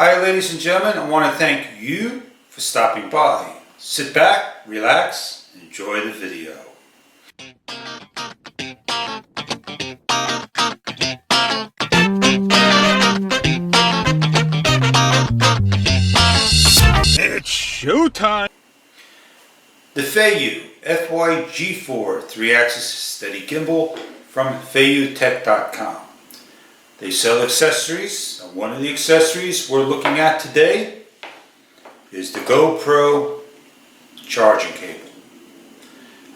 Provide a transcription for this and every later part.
Hi ladies and gentlemen, I want to thank you for stopping by. Sit back, relax, enjoy the video. It's showtime! The Feiyu FYG4 3-axis steady gimbal from feiyutech.com. They sell accessories, and one of the accessories we're looking at today is the GoPro charging cable.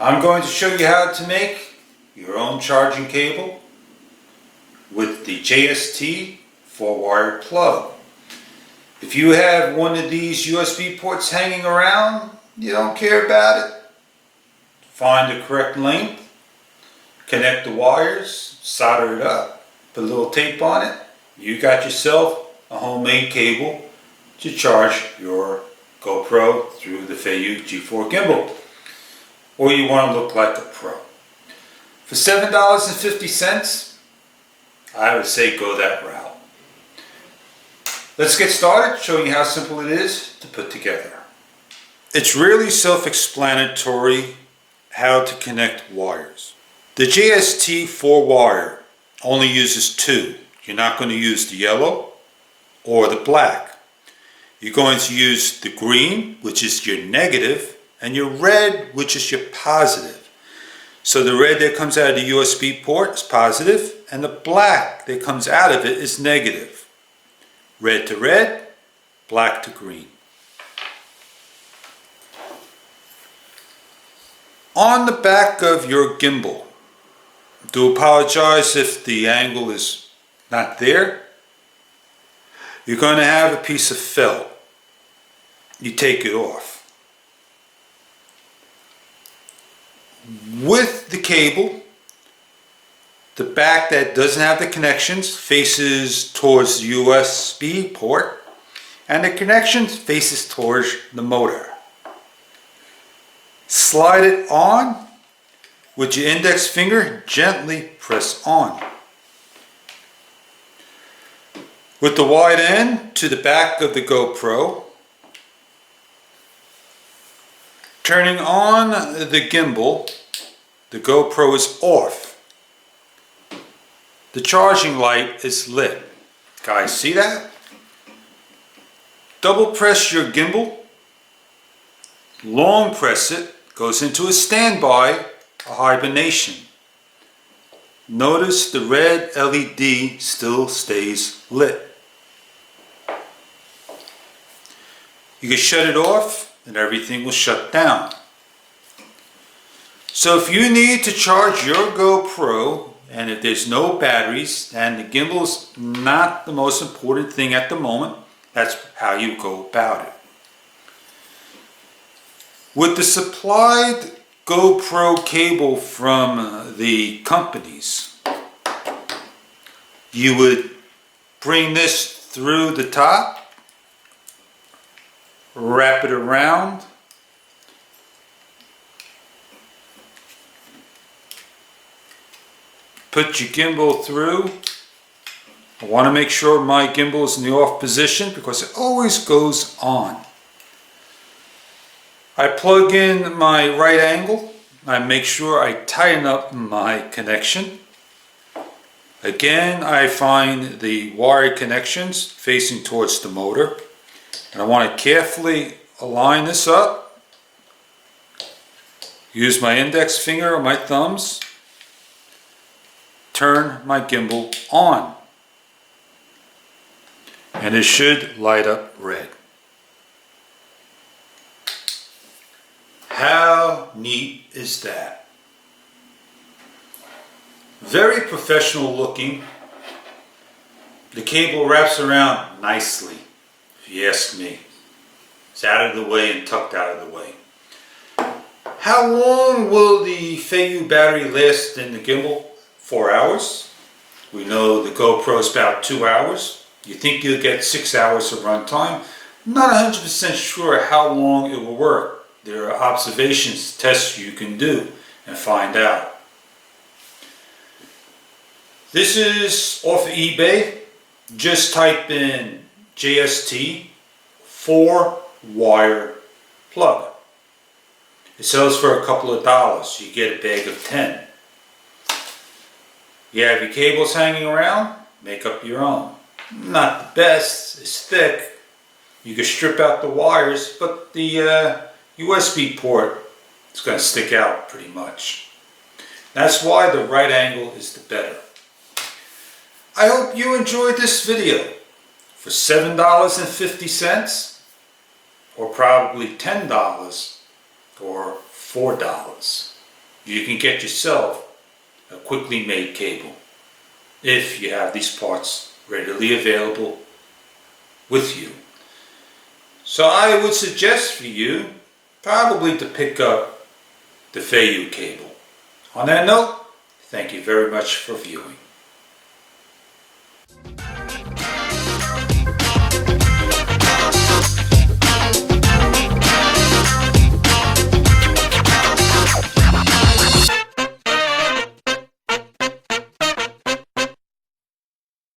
I'm going to show you how to make your own charging cable with the JST 4-wire plug. If you have one of these USB ports hanging around, you don't care about it, find the correct length, connect the wires, solder it up, put a little tape on it, you got yourself a homemade cable to charge your GoPro through the Feiyu G4 gimbal. Or you want to look like a pro. For $7.50, I would say go that route. Let's get started showing you how simple it is to put together. It's really self-explanatory how to connect wires. The JST 4-wire only uses two. You're not going to use the yellow or the black. You're going to use the green, which is your negative, and your red, which is your positive. So the red that comes out of the USB port is positive, and the black that comes out of it is negative. Red to red, black to green. On the back of your gimbal, do apologize if the angle is not there, you're going to have a piece of felt. You take it off. With the cable, the back that doesn't have the connections faces towards the USB port, and the connections faces towards the motor. Slide it on. With your index finger, gently press on. With the wide end to the back of the GoPro, turning on the gimbal, the GoPro is off. The charging light is lit. Guys, see that? Double press your gimbal, long press it, goes into a standby, a hibernation. Notice the red LED still stays lit. You can shut it off and everything will shut down. So if you need to charge your GoPro and if there's no batteries and the gimbal's not the most important thing at the moment, that's how you go about it. With the supplied GoPro cable from the companies, you would bring this through the top, wrap it around, put your gimbal through. I want to make sure my gimbal is in the off position because it always goes on. I plug in my right angle. I make sure I tighten up my connection. Again, I find the wire connections facing towards the motor. And I want to carefully align this up. Use my index finger or my thumbs. Turn my gimbal on. And it should light up red. How neat is that? Very professional looking. The cable wraps around nicely, if you ask me. It's out of the way and tucked out of the way. How long will the Feiyu battery last in the gimbal? 4 hours. We know the GoPro is about 2 hours. You think you'll get 6 hours of runtime. Not 100% sure how long it will work. There are observations, tests you can do and find out. This is off of eBay. Just type in JST 4-wire plug. It sells for a couple of dollars. You get a bag of 10. You have your cables hanging around, make up your own. Not the best, it's thick. You can strip out the wires, but the USB port is going to stick out pretty much. That's why the right angle is the better. I hope you enjoyed this video. For $7.50 or probably $10 or $4, you can get yourself a quickly made cable if you have these parts readily available with you. So I would suggest for you probably to pick up the Feiyu cable. On that note, thank you very much for viewing.